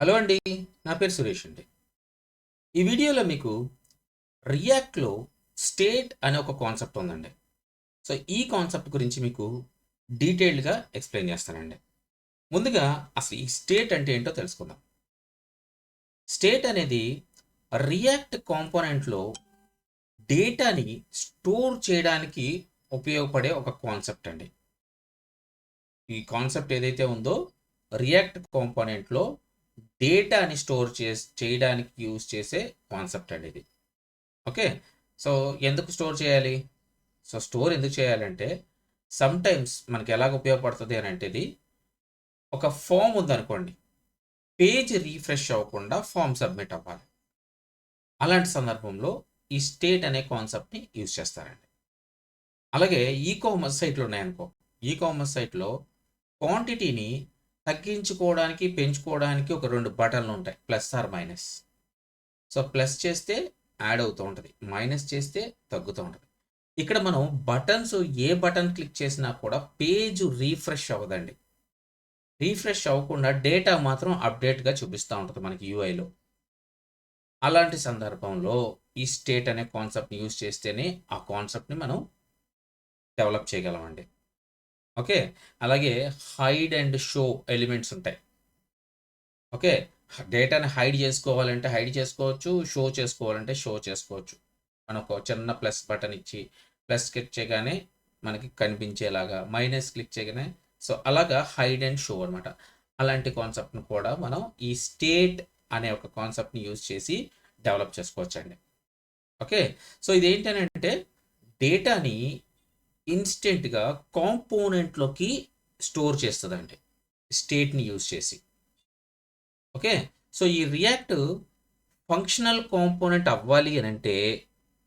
Hello అండి. నా పేరు సురేష్ అండి. ఈ వీడియోలో మీకు రియాక్ట్‌లో స్టేట్ అనే ఒక కాన్సెప్ట్ ఉందండి. సో, ఈ కాన్సెప్ట్ గురించి మీకు డీటెయిల్డ్‌గా ఎక్స్‌ప్లెయిన్ చేస్తానండి. ముందుగా అసలు ఈ స్టేట్ అంటే ఏంటో తెలుసుకుందాం. స్టేట్ అనేది రియాక్ట్ కాంపోనెంట్‌లో డేటాని స్టోర్ చేయడానికి ఉపయోగపడే ఒక కాన్సెప్ట్ అండి. ఈ కాన్సెప్ట్ ఏదైతే ఉందో రియాక్ట్ కాంపోనెంట్‌లో డేటాని స్టోర్ చేయడానికి యూజ్ చేసే కాన్సెప్ట్ అండి ఇది. ఓకే. సో, ఎందుకు స్టోర్ చేయాలి? సో, స్టోర్ ఎందుకు చేయాలంటే, సమ్‌టైమ్స్ మనకి ఎలాగ ఉపయోగపడుతది అనంటే ఇది, ఒక ఫార్మ్ ఉందనుకోండి. పేజ్ రిఫ్రెష్ అవ్వకుండా ఫార్మ్ సబ్మిట్ అవ్వాలి. అలాంటి సందర్భంలో ఈ స్టేట్ అనే కాన్సెప్ట్‌ని యూజ్ చేస్తారండి. అలాగే ఈ కామర్స్ సైట్‌లు ఉన్నాయనుకో. ఈ కామర్స్ సైట్‌లో క్వాంటిటీని తగ్గించుకోవడానికి, పెంచుకోవడానికి ఒక 2 బటన్‌లుంటాయి. Plus or minus. So, plus చేస్తే యాడ్ అవుతూ ఉంటది. మైనస్ చేస్తే తగ్గుతూ ఉంటది. ఇక్కడ మనం బటన్స్ ఏ బటన్ క్లిక్ చేసినా కూడా పేజ్ రిఫ్రెష్ అవ్వదండి. రిఫ్రెష్ అవ్వకుండా డేటా మాత్రం అప్డేట్‌గా చూపిస్తా ఉంటది మనకి యూఐలో. అలాంటి సందర్భంలో ఈ స్టేట్ అనే కాన్సెప్ట్‌ని యూజ్ చేస్తేనే ఆ కాన్సెప్ట్‌ని మనం డెవలప్ చేయగలమండి. ఓకే. అలాగే హైడ్ అండ్ షో ఎలిమెంట్స్ ఉంటాయి. ఓకే. డేటాని హైడ్ చేసుకోవాలంటే హైడ్ చేసుకోవచ్చు. షో చేసుకోవాలంటే షో చేసుకోవచ్చు. మనం ఒక చిన్న ప్లస్ బటన్ ఇచ్చి, ప్లస్ క్లిక్ చేయగానే మనకి కనిపించేలాగా, మైనస్ క్లిక్ చేయగానే సో, అలాగా హైడ్ అండ్ షో అనమాట. అలాంటి కాన్సెప్ట్‌ని కూడా మనం ఈ స్టేట్ అనే ఒక కాన్సెప్ట్‌ని యూజ్ చేసి డెవలప్ చేసుకోవచ్చండి. ఓకే. సో, ఇదేంటనంటే డేటాని ఇన్‌స్టెంట్‌గా కాంపోనెంట్‌లోకి స్టోర్ చేస్తదండి. స్టేట్‌ని యూజ్ చేసి. ఓకే. సో, ఈ రియాక్ట్ ఫంక్షనల్ కాంపోనెంట్ అవ్వాలి అనంటే,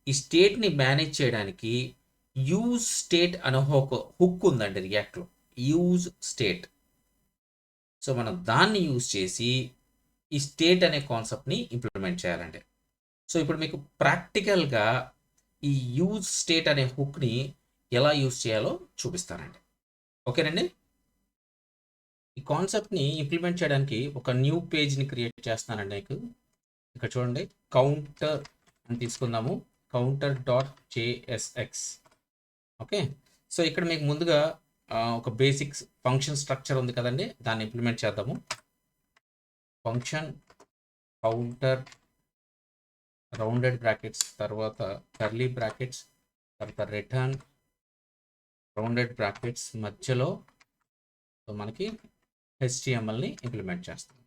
ఈ స్టేట్‌ని మేనేజ్ చేయడానికి యూజ్ స్టేట్ అనే ఒక హుక్ ఉందండి రియాక్ట్‌లో. Use state. సో, మనం దాన్ని యూజ్ చేసి ఈ స్టేట్ అనే కాన్సెప్ట్‌ని ఇంప్లిమెంట్ చేయాలండి. సో, ఇప్పుడు మీకు ప్రాక్టికల్‌గా ఈ యూజ్ స్టేట్ అనే హుక్‌ని ఎలా యూజ్ చేయాలో చూపిస్తానండి. ఓకేనండి? ఈ కాన్సెప్ట్‌ని ఇంప్లిమెంట్ చేయడానికి ఒక న్యూ పేజ్‌ని క్రియేట్ చేస్తున్నానండి మీకు. ఇక్కడ చూడండి కౌంటర్ అని తీసుకుందాము. Counter dot JSX. Okay. So, ఇక్కడ మీకు ముందుగా ఒక బేసిక్స్ ఫంక్షన్ స్ట్రక్చర్ ఉంది కదండీ! దాన్ని ఇంప్లిమెంట్ చేద్దాము. ఫంక్షన్ కౌంటర్ రౌండెడ్ బ్రాకెట్స్ తర్వాత కర్లీ బ్రాకెట్స్ తర్వాత రిటర్న్ రౌండెడ్ బ్రాకెట్స్ మధ్యలో సో మనకి హెచ్టీఎంఎల్‌ని ఇంప్లిమెంట్ చేస్తాం.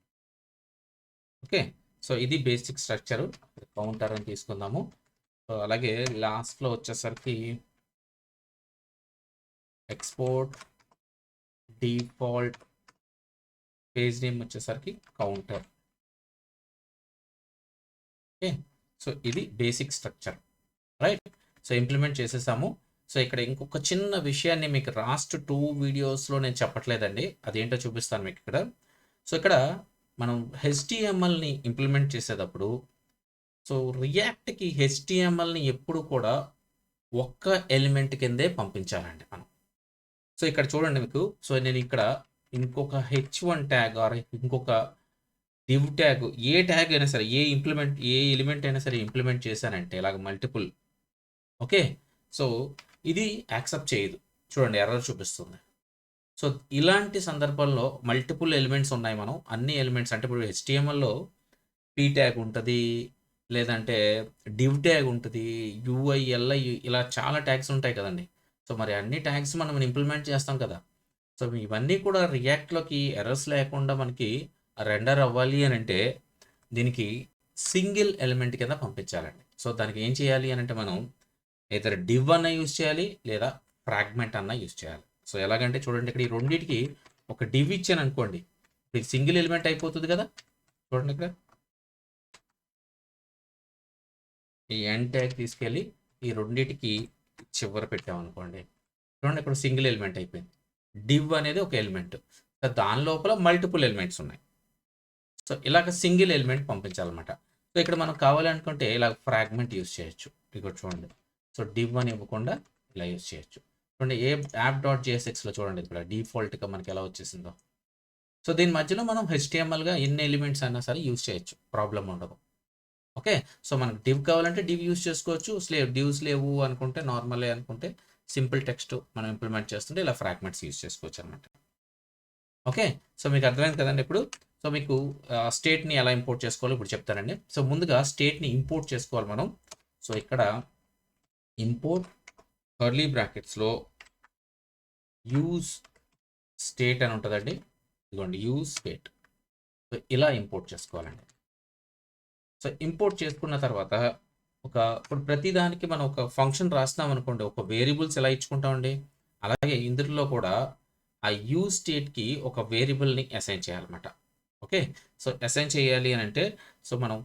ఓకే. సో, ఇది బేసిక్ స్ట్రక్చరు. కౌంటర్ అని తీసుకుందాము. సో, అలాగే లాస్ట్‌లో వచ్చేసరికి ఎక్స్‌పోర్ట్ డిఫాల్ట్ పేజ్ నేమ్ వచ్చేసరికి కౌంటర్. ఓకే. సో, ఇది basic structure. Right. So, implement చేసేసాము. సో, ఇక్కడ ఇంకొక చిన్న విషయాన్ని మీకు లాస్ట్ 2 వీడియోస్‌లో నేను చెప్పట్లేదండి. అదేంటో చూపిస్తాను మీకిక్కడ. సో, ఇక్కడ మనం హెచ్టీఎంఎల్‌ని ఇంప్లిమెంట్ చేసేటప్పుడు సో, రియాక్ట్‌కి హెచ్టీఎంఎల్‌ని ఎప్పుడు కూడా ఒక్క ఎలిమెంట్ కిందే పంపించాలండి మనం. సో, ఇక్కడ చూడండి మీకు. సో, నేను ఇక్కడ ఇంకొక హెచ్1 ట్యాగ్ ఆర్ ఇంకొక డివ్ ట్యాగ్ ఏ ట్యాగ్ అయినా సరే, ఏ ఎలిమెంట్ అయినా సరే ఇంప్లిమెంట్ చేశానంటే ఇలాగ మల్టిపుల్ ఓకే. సో, ఇది యాక్సెప్ట్ చేయదు. చూడండి ఎర్రర్ చూపిస్తుంది. సో, ఇలాంటి సందర్భాల్లో మల్టిపుల్ ఎలిమెంట్స్ ఉన్నాయి మనం. అన్ని ఎలిమెంట్స్ అంటే ఇప్పుడు హెచ్టీఎంఎల్‌లో పీ ట్యాగ్ ఉంటది. లేదంటే డివ్ ట్యాగ్ ఉంటది. యూఐ, ఎల్ఐ ఇలా చాలా ట్యాగ్స్ ఉంటాయి కదండీ! సో, మరి అన్ని ట్యాగ్స్ మనం ఇంప్లిమెంట్ చేస్తాం కదా! సో, ఇవన్నీ కూడా రియాక్ట్‌లోకి ఎర్రర్స్ లేకుండా మనకి రెండర్ అవ్వాలి అనంటే, దీనికి సింగిల్ ఎలిమెంట్ కింద పంపించాలండి. సో, దానికి ఏం చేయాలి అనంటే మనం ఐదర్ డివ్ అన్నా యూజ్ చేయాలి, లేదా ఫ్రాగ్మెంట్ అన్నా యూజ్ చేయాలి. సో, ఎలాగంటే చూడండి ఇక్కడ ఈ రెండిటికి ఒక డివ్ ఇచ్చాననుకోండి. ఇది సింగిల్ ఎలిమెంట్ అయిపోతది కదా! చూడండి ఇక్కడ. ఈ ఎండ్ ట్యాగ్ తీసుకెళ్ళి ఈ రెండిటికి చివర పెట్టామనుకోండి. చూడండి ఇక్కడ సింగిల్ ఎలిమెంట్ అయిపోయింది. డివ్ అనేది ఒక ఎలిమెంట్. దాని లోపల మల్టిపుల్ ఎలిమెంట్స్ ఉన్నాయి. సో, ఇలాగ సింగిల్ ఎలిమెంట్ పంపించాలన్నమాట. సో, ఇక్కడ మనం కావాలనుకుంటే ఇలాగ ఫ్రాగ్మెంట్ యూజ్ చేయొచ్చు. ఇక్కడ చూడండి. సో, డివ్ అని ఇవ్వకుండా ఇలా యూజ్ చేయొచ్చు. చూడండి యాప్ డాట్ జేఎస్ఎక్స్‌లో చూడండి ఇక్కడ డిఫాల్ట్‌గా మనకి ఎలా వచ్చేసిందో. సో దీని మధ్యలో మనం హెచ్టిఎంఎల్గా ఎన్ని ఎలిమెంట్స్ అయినా సరే యూజ్ చేయొచ్చు, ప్రాబ్లం ఉండదు. ఓకే, సో మనకు డివ్ కావాలంటే డివ్ యూజ్ చేసుకోవచ్చు, డివ్స్ లేవు అనుకుంటే నార్మలే అనుకుంటే సింపుల్ టెక్స్ట్ మనం ఇంప్లిమెంట్ చేస్తుంటే ఇలా ఫ్రాగ్మెంట్స్ యూజ్ చేసుకోవచ్చు అనమాట. ఓకే, సో మీకు అర్థమైంది కదండి ఇప్పుడు. సో మీకు స్టేట్ని ఎలా ఇంపోర్ట్ చేసుకోవాలో ఇప్పుడు చెప్తానండి. సో ముందుగా స్టేట్ని ఇంపోర్ట్ చేసుకోవాలి మనం. సో ఇక్కడ ఇంపోర్ట్ కర్లీ బ్రాకెట్స్లో యూజ్ స్టేట్ అని ఉంటుందండి. ఇదిగోండి యూజ్ స్టేట్. సో ఇలా ఇంపోర్ట్ చేసుకోవాలండి. సో ఇంపోర్ట్ చేసుకున్న తర్వాత ఇప్పుడు ప్రతిదానికి మనం ఒక ఫంక్షన్ రాస్తున్నాం అనుకోండి, ఒక వేరియబుల్స్ ఎలా ఇచ్చుకుంటామండి, అలాగే ఇందులో కూడా ఆ యూజ్ స్టేట్కి ఒక వేరియబుల్ని అసైన్ చేయాలన్నమాట. ఓకే, సో అసైన్ చేయాలి అని అంటే సో మనం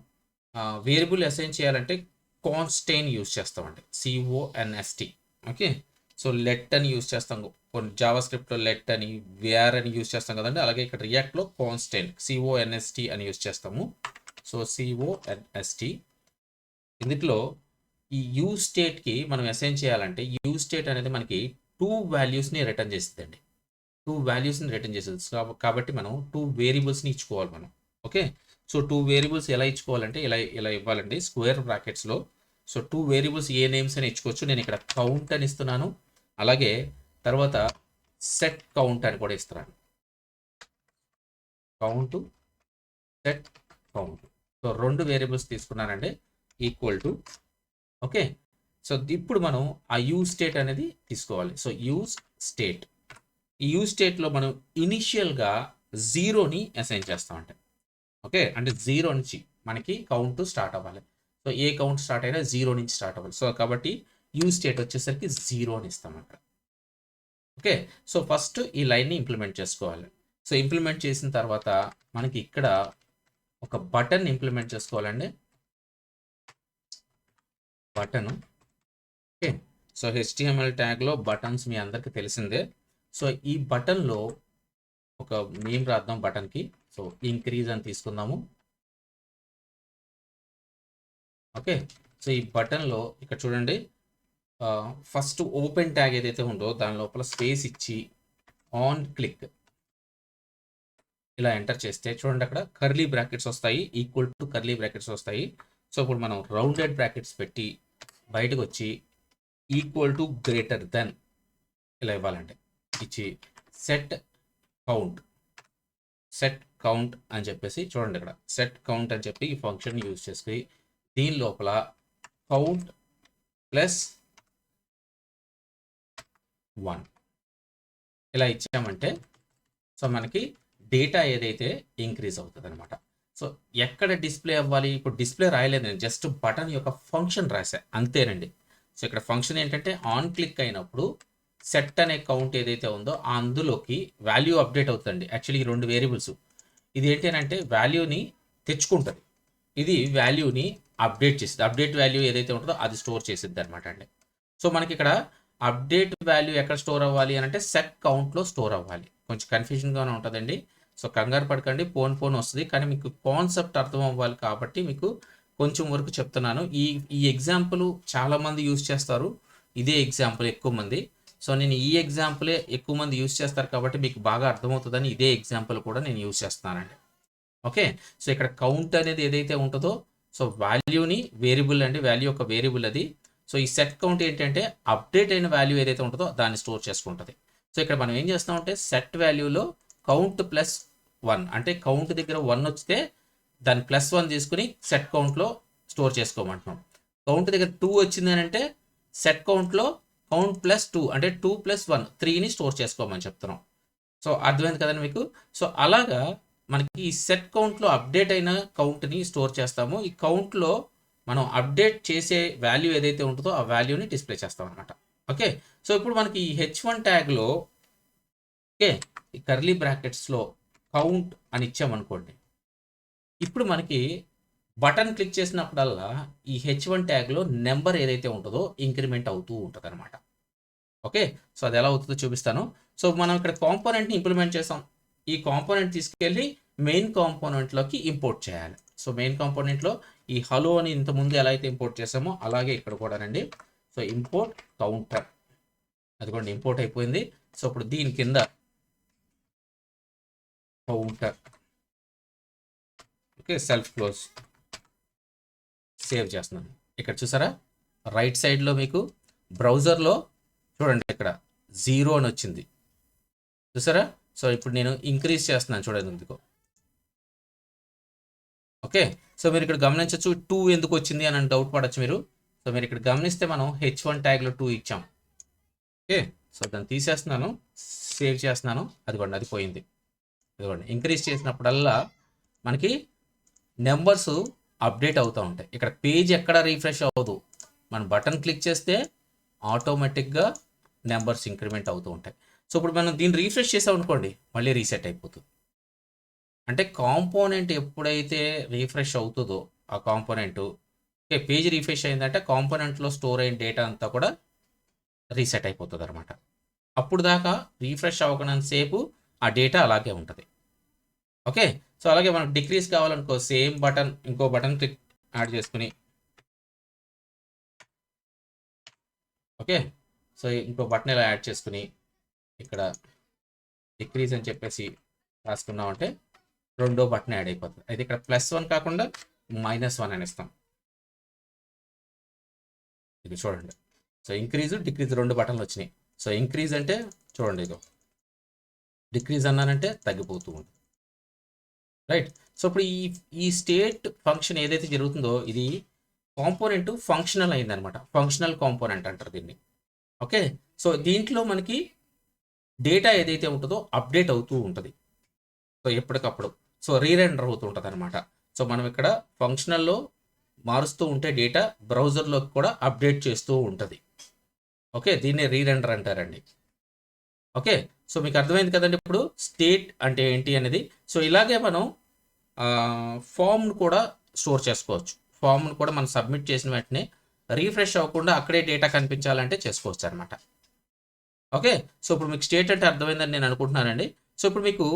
వేరియబుల్ అసైన్ చేయాలంటే కాన్స్టైన్ యూజ్ చేస్తామండి, CONST. ఓకే, సో లెట్ అని యూజ్ చేస్తాం, కొన్ని జావా స్క్రిప్ట్లో లెట్ అని వేర్ అని యూజ్ చేస్తాం కదండి, అలాగే ఇక్కడ రియాక్ట్లో కాన్స్టైన్ CONST అని యూజ్ చేస్తాము. సో CONST ఇందులో ఈ యూజ్ స్టేట్కి మనం అసైన్ చేయాలంటే యూజ్ స్టేట్ అనేది మనకి 2 వాల్యూస్ని రిటర్న్ చేస్తుందండి, 2 వాల్యూస్ని రిటర్న్ చేస్తుంది. కాబట్టి మనం 2 వేరియబుల్స్ని ఇచ్చుకోవాలి మనం. ఓకే, సో 2 వేరియబుల్స్ ఎలా ఇచ్చుకోవాలంటే ఇలా ఇలా ఇవ్వాలండి స్క్వేర్ బ్రాకెట్స్లో. సో 2 వేరియబుల్స్ ఏ నేమ్స్ అని ఇచ్చుకోవచ్చు. నేను ఇక్కడ కౌంట్ అని ఇస్తున్నాను, అలాగే తర్వాత సెట్ కౌంట్ అని కూడా ఇస్తున్నాను. Count, set count. So 2 variables తీసుకున్నానండి, ఈక్వల్ టు. ఓకే, సో ఇప్పుడు మనం ఆ యూజ్ స్టేట్ అనేది తీసుకోవాలి. సో యూజ్ స్టేట్, ఈ యూజ్ స్టేట్లో మనం ఇనిషియల్గా 0ని అసైన్ చేస్తామంటే. ఓకే, అంటే 0 నుంచి మనకి కౌంట్ స్టార్ట్ అవ్వాలి. సో ఏ కౌంట్ స్టార్ట్ అయినా 0 నుంచి స్టార్ట్ అవ్వాలి. సో కాబట్టి యూజ్ స్టేట్ వచ్చేసరికి 0 అని ఇస్తాం అక్కడ. ఓకే, సో ఫస్ట్ ఈ లైన్ని ఇంప్లిమెంట్ చేసుకోవాలి. సో ఇంప్లిమెంట్ చేసిన తర్వాత మనకి ఇక్కడ ఒక బటన్ ఇంప్లిమెంట్ చేసుకోవాలండి, బటన్. ఓకే, సో HTML ట్యాగ్లో బటన్స్ మీ అందరికీ తెలిసిందే. సో ఈ బటన్లో ఒక నేమ్ రాద్దాం బటన్కి. సో ఇంక్రీజ్ అని తీసుకుందాము. ఓకే, సో ఈ బటన్లో ఇక్కడ చూడండి, ఫస్ట్ ఓపెన్ ట్యాగ్ ఏదైతే ఉందో దాని లోపల స్పేస్ ఇచ్చి ఆన్ క్లిక్ ఇలా ఎంటర్ చేస్తే చూడండి అక్కడ కర్లీ బ్రాకెట్స్ వస్తాయి, ఈక్వల్ టు కర్లీ బ్రాకెట్స్ వస్తాయి. సో ఇప్పుడు మనం రౌండెడ్ బ్రాకెట్స్ పెట్టి బయటకు వచ్చి ఈక్వల్ టు గ్రేటర్ దెన్ ఇలా ఇవ్వాలంటే ఇచ్చి సెట్ కౌంట్, సెట్ కౌంట్ అని చెప్పేసి చూడండి ఇక్కడ సెట్ కౌంట్ అని చెప్పి ఈ ఫంక్షన్ యూజ్ చేసుకుని దీని లోపల కౌంట్ ప్లస్ 1 ఇలా ఇచ్చామంటే సో మనకి డేటా ఏదైతే ఇంక్రీజ్ అవుతుంది అనమాట. సో ఎక్కడ డిస్ప్లే అవ్వాలి, ఇప్పుడు డిస్ప్లే రాయలేదు నేను, జస్ట్ బటన్ యొక్క ఫంక్షన్ రాసా అంతేనండి. సో ఇక్కడ ఫంక్షన్ ఏంటంటే ఆన్ క్లిక్ అయినప్పుడు సెట్ అనే కౌంట్ ఏదైతే ఉందో అందులోకి వాల్యూ అప్డేట్ అవుతుంది. యాక్చువల్లీ ఈ 2 వేరియబుల్స్, ఇది ఏంటి అంటే వాల్యూని తెచ్చుకుంటుంది, ఇది వాల్యూని అప్డేట్ చేస్తుంది. అప్డేట్ వాల్యూ ఏదైతే ఉంటుందో అది స్టోర్ చేసిద్ది అనమాట అండి. సో మనకి ఇక్కడ అప్డేట్ వాల్యూ ఎక్కడ స్టోర్ అవ్వాలి అని అంటే సెట్ కౌంట్లో స్టోర్ అవ్వాలి. కొంచెం కన్ఫ్యూజన్గానే ఉంటుందండి, సో కంగారు పడకండి, పోన్ వస్తుంది, కానీ మీకు కాన్సెప్ట్ అర్థం అవ్వాలి కాబట్టి మీకు కొంచెం వరకు చెప్తున్నాను. ఈ ఎగ్జాంపుల్ చాలామంది యూజ్ చేస్తారు, ఇదే ఎగ్జాంపుల్ ఎక్కువ మంది. సో నేను ఈ ఎగ్జాంపులే ఎక్కువ మంది యూజ్ చేస్తారు కాబట్టి మీకు బాగా అర్థమవుతుందని ఇదే ఎగ్జాంపుల్ కూడా నేను యూజ్ చేస్తున్నానండి. ఓకే, సో ఇక్కడ కౌంట్ అనేది ఏదైతే ఉంటుందో సో వాల్యూని వేరియబుల్ అండి, వాల్యూ ఒక వేరియబుల్ అది. సో ఈ సెట్ కౌంట్ ఏంటంటే అప్డేట్ అయిన వాల్యూ ఏదైతే ఉంటుందో దాన్ని స్టోర్ చేసుకుంటుంది. సో ఇక్కడ మనం ఏం చేస్తామంటే సెట్ వాల్యూలో కౌంట్ ప్లస్ 1 అంటే కౌంట్ దగ్గర 1 వస్తే దాన్ని +1 తీసుకుని సెట్ కౌంట్లో స్టోర్ చేసుకోమంటున్నాం. కౌంట్ దగ్గర 2 వచ్చింది అని అంటే సెట్ కౌంట్లో కౌంట్ +2 అంటే 2 + 1 3ని స్టోర్ చేసుకోమని చెప్తున్నాం. సో అర్థమైంది కదండి మీకు. సో అలాగా మనకి ఈ సెట్ కౌంట్లో అప్డేట్ అయిన కౌంట్ని స్టోర్ చేస్తాము. ఈ కౌంట్లో మనం అప్డేట్ చేసే వాల్యూ ఏదైతే ఉంటుందో ఆ వాల్యూని డిస్ప్లే చేస్తాం అనమాట. ఓకే, సో ఇప్పుడు మనకి ఈ H1 ట్యాగ్లో ఓకే ఈ కర్లీ బ్రాకెట్స్లో కౌంట్ అని ఇచ్చామనుకోండి, ఇప్పుడు మనకి బటన్ క్లిక్ చేసినప్పుడల్లా ఈ H1 ట్యాగ్లో నెంబర్ ఏదైతే ఉంటుందో ఇంక్రిమెంట్ అవుతూ ఉంటుంది అనమాట. ఓకే, సో అది ఎలా అవుతుందో చూపిస్తాను. సో మనం ఇక్కడ కాంపోనెంట్ని ఇంప్లిమెంట్ చేసాం, ఈ కాంపోనెంట్ తీసుకెళ్ళి మెయిన్ కాంపోనెంట్లోకి ఇంపోర్ట్ చేయాలి. సో మెయిన్ కాంపోనెంట్లో ఈ హలో అని ఇంతకుముందు ఎలా అయితే ఇంపోర్ట్ చేసామో అలాగే ఇక్కడ కూడానండి. సో ఇంపోర్ట్ కౌంటర్, అదిగోండి ఇంపోర్ట్ అయిపోయింది. సో ఇప్పుడు దీని కింద counter. Okay, self close save చేస్తున్నాను. ఇక్కడ చూసారా రైట్ సైడ్లో మీకు బ్రౌజర్లో చూడండి ఇక్కడ 0 అని వచ్చింది చూసారా. సో ఇప్పుడు నేను ఇంక్రీజ్ చేస్తున్నాను చూడండి ఎందుకో. ఓకే, సో మీరు ఇక్కడ గమనించవచ్చు 2 ఎందుకు వచ్చింది అని డౌట్ పడచ్చు మీరు. సో మీరు ఇక్కడ గమనిస్తే మనం H1 ట్యాగ్లో 2 ఇచ్చాం. ఓకే, సో దాన్ని తీసేస్తున్నాను, సేవ్ చేస్తున్నాను. అదిగోండి అది పోయింది. ఇదిగోండి ఇంక్రీజ్ చేసినప్పుడల్లా మనకి నెంబర్స్ అప్డేట్ అవుతూ ఉంటాయి. ఇక్కడ పేజ్ ఎక్కడ రీఫ్రెష్ అవ్వదు, మనం బటన్ క్లిక్ చేస్తే ఆటోమేటిక్గా నెంబర్స్ ఇంక్రిమెంట్ అవుతూ ఉంటాయి. సో ఇప్పుడు మనం దీన్ని రీఫ్రెష్ చేసామనుకోండి మళ్ళీ రీసెట్ అయిపోతుంది. అంటే కాంపోనెంట్ ఎప్పుడైతే రీఫ్రెష్ అవుతుందో ఆ కాంపోనెంట్ ఓకే పేజ్ రీఫ్రెష్ అయిందంటే కాంపోనెంట్లో స్టోర్ అయిన డేటా అంతా కూడా రీసెట్ అయిపోతుంది అనమాట. అప్పుడు దాకా రీఫ్రెష్ అవ్వకనంతసేపు ఆ డేటా అలాగే ఉంటుంది. ఓకే, సో అలాగే మనకు డిక్రీజ్ కావాలనుకో సేమ్ బటన్ ఇంకో బటన్ క్లిక్ యాడ్ చేసుకుని ఓకే, సో ఇంకో బటన్ ఇలా యాడ్ చేసుకుని ఇక్కడ డిక్రీజ్ అని చెప్పేసి రాసుకున్నామంటే రెండో బటన్ యాడ్ అయిపోతుంది. అయితే ఇక్కడ +1 కాకుండా -1 అని ఇస్తాం. ఇది చూడండి. సో ఇంక్రీజ్ డిక్రీజ్ 2 బటన్లు వచ్చినాయి. సో ఇంక్రీజ్ అంటే చూడండి ఇదో, డిక్రీజ్ అన్నానంటే తగ్గిపోతూ ఉంటుంది. రైట్, సో ఇప్పుడు ఈ స్టేట్ ఫంక్షన్ ఏదైతే జరుగుతుందో ఇది కాంపోనెంట్ ఫంక్షనల్ అయిందనమాట. ఫంక్షనల్ కాంపోనెంట్ అంటారు దీన్ని. ఓకే, సో దీంట్లో మనకి డేటా ఏదైతే ఉంటుందో అప్డేట్ అవుతూ ఉంటుంది. సో ఎప్పటికప్పుడు సో రీరెండర్ అవుతూ ఉంటుంది అనమాట. సో మనం ఇక్కడ ఫంక్షనల్లో మారుస్తూ ఉంటే డేటా బ్రౌజర్లోకి కూడా అప్డేట్ చేస్తూ ఉంటుంది. ఓకే, దీన్ని రీరెండర్ అంటారండి. ఓకే, సో మీకు అర్థమైంది కదండి ఇప్పుడు స్టేట్ అంటే ఏంటి అనేది. సో ఇలాగే మనం ఫామ్ను కూడా స్టోర్ చేసుకోవచ్చు. ఫామ్ను కూడా మనం సబ్మిట్ చేసిన వెంటనే రీఫ్రెష్ అవ్వకుండా అక్కడే డేటా కనిపించాలంటే చేసుకోవచ్చు అనమాట. ఓకే, సో ఇప్పుడు మీకు స్టేట్ అంటే అర్థమైందని నేను అనుకుంటున్నానండి. సో ఇప్పుడు మీకు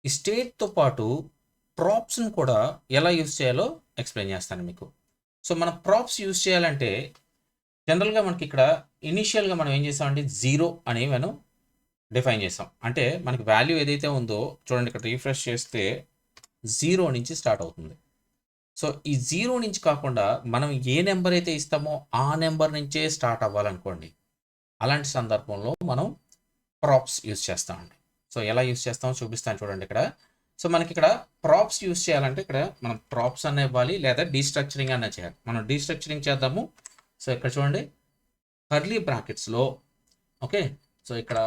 ఈ స్టేట్తో పాటు ప్రాప్స్ను కూడా ఎలా యూజ్ చేయాలో ఎక్స్ప్లెయిన్ చేస్తాను మీకు. సో మనం ప్రాప్స్ యూజ్ చేయాలంటే జనరల్గా మనకి ఇక్కడ ఇనీషియల్గా మనం ఏం చేసామంటే 0 అని మనం డిఫైన్ చేసాం. అంటే మనకి వాల్యూ ఏదైతే ఉందో చూడండి ఇక్కడ రీఫ్రెష్ చేస్తే 0 నుంచి స్టార్ట్ అవుతుంది. సో ఈ 0 నుంచి కాకుండా మనం ఏ నెంబర్ అయితే ఇస్తామో ఆ నెంబర్ నుంచే స్టార్ట్ అవ్వాలనుకోండి. అలాంటి సందర్భంలో మనం ప్రాప్స్ యూజ్ చేస్తామండి. సో ఎలా యూజ్ చేస్తామో చూపిస్తాను చూడండి ఇక్కడ. సో మనకి ఇక్కడ ప్రాప్స్ యూజ్ చేయాలంటే ఇక్కడ మనం ప్రాప్స్ అనే ఇవ్వాలి లేదా డీస్ట్రక్చరింగ్ అనే చేయాలి. మనం డీస్ట్రక్చరింగ్ చేద్దాము. సో ఇక్కడ చూడండి కర్లీ బ్రాకెట్స్లో ఓకే, సో ఇక్కడ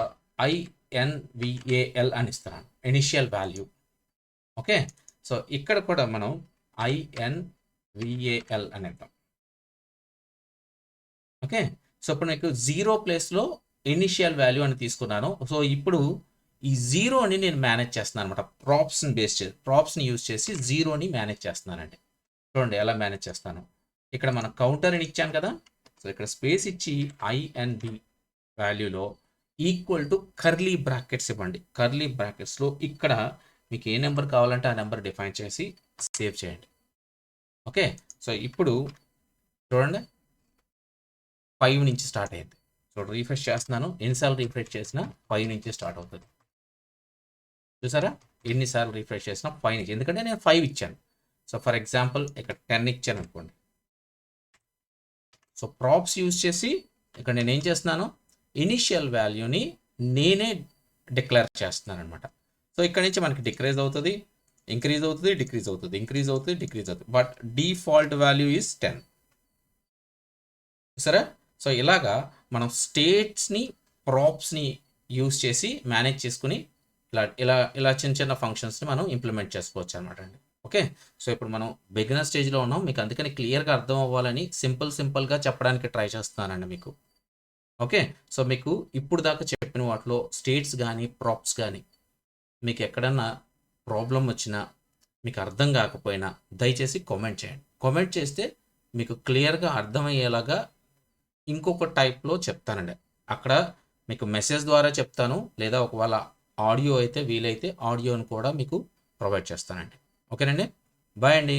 INVAL అని ఇస్తున్నాను ఇనిషియల్ వాల్యూ. ఓకే, సో ఇక్కడ కూడా మనం INVAL అని ఇద్దాం. ఓకే, సో ఇప్పుడు నాకు 0 ప్లేస్లో ఇనిషియల్ వాల్యూ అని తీసుకున్నాను. సో ఇప్పుడు ఈ 0ని నేను మేనేజ్ చేస్తున్నాను అనమాట. ప్రాప్స్ని బేస్ చేసి ప్రాప్స్ని యూజ్ చేసి 0ని మేనేజ్ చేస్తున్నానండి. చూడండి ఎలా మేనేజ్ చేస్తాను. ఇక్కడ మనం కౌంటర్ అని ఇచ్చాను కదా. సో ఇక్కడ స్పేస్ ఇచ్చి INB వాల్యూలో ఈక్వల్ టు కర్లీ బ్రాకెట్స్ ఇవ్వండి. కర్లీ బ్రాకెట్స్లో ఇక్కడ మీకు ఏ నెంబర్ కావాలంటే ఆ నెంబర్ డిఫైన్ చేసి సేవ్ చేయండి. ఓకే, సో ఇప్పుడు చూడండి 5 నుంచి స్టార్ట్ అయ్యింది. సో రీఫ్రెష్ చేస్తున్నాను, ఎన్నిసార్లు రీఫ్రెష్ చేసినా 5 నుంచి స్టార్ట్ అవుతుంది. చూసారా ఎన్నిసార్లు రీఫ్రెష్ చేసినా 5 నుంచి, ఎందుకంటే నేను 5 ఇచ్చాను. సో ఫర్ ఎగ్జాంపుల్ ఇక్కడ 10 ఇచ్చాను అనుకోండి. సో ప్రాప్స్ యూజ్ చేసి ఇక్కడ నేను ఏం చేస్తున్నాను ఇనిషియల్ వాల్యూని నేనే డిక్లేర్ చేస్తున్నాను అనమాట. సో ఇక్కడ నుంచి మనకి డిక్రీజ్ అవుతుంది, ఇంక్రీజ్ అవుతుంది, డిక్రీజ్ అవుతుంది, ఇంక్రీజ్ అవుతుంది, డిక్రీజ్ అవుతుంది. But default value is 10. సరే, సో ఇలాగా మనం స్టేట్స్ని ప్రాప్స్ని యూజ్ చేసి మేనేజ్ చేసుకుని ఇలా చిన్న చిన్న ఫంక్షన్స్ని మనం ఇంప్లిమెంట్ చేసుకోవచ్చు అనమాట అండి. ఓకే, సో ఇప్పుడు మనం బిగినర్ స్టేజ్లో ఉన్నాం. మీకు అందుకని క్లియర్గా అర్థం అవ్వాలని సింపుల్గా చెప్పడానికి ట్రై చేస్తున్నానండి మీకు. ఓకే, సో మీకు ఇప్పుడు దాకా చెప్పిన వాటిలో స్టేట్స్ కానీ ప్రాప్స్ కానీ మీకు ఎక్కడన్నా ప్రాబ్లం వచ్చినా మీకు అర్థం కాకపోయినా దయచేసి కామెంట్ చేయండి. కామెంట్ చేస్తే మీకు క్లియర్గా అర్థమయ్యేలాగా ఇంకొక టైప్లో చెప్తానండి. అక్కడ మీకు మెసేజ్ ద్వారా చెప్తాను, లేదా ఒకవేళ ఆడియో అయితే వీలైతే ఆడియోని కూడా మీకు ప్రొవైడ్ చేస్తానండి. ఓకేనండి, బాయ్ అండి.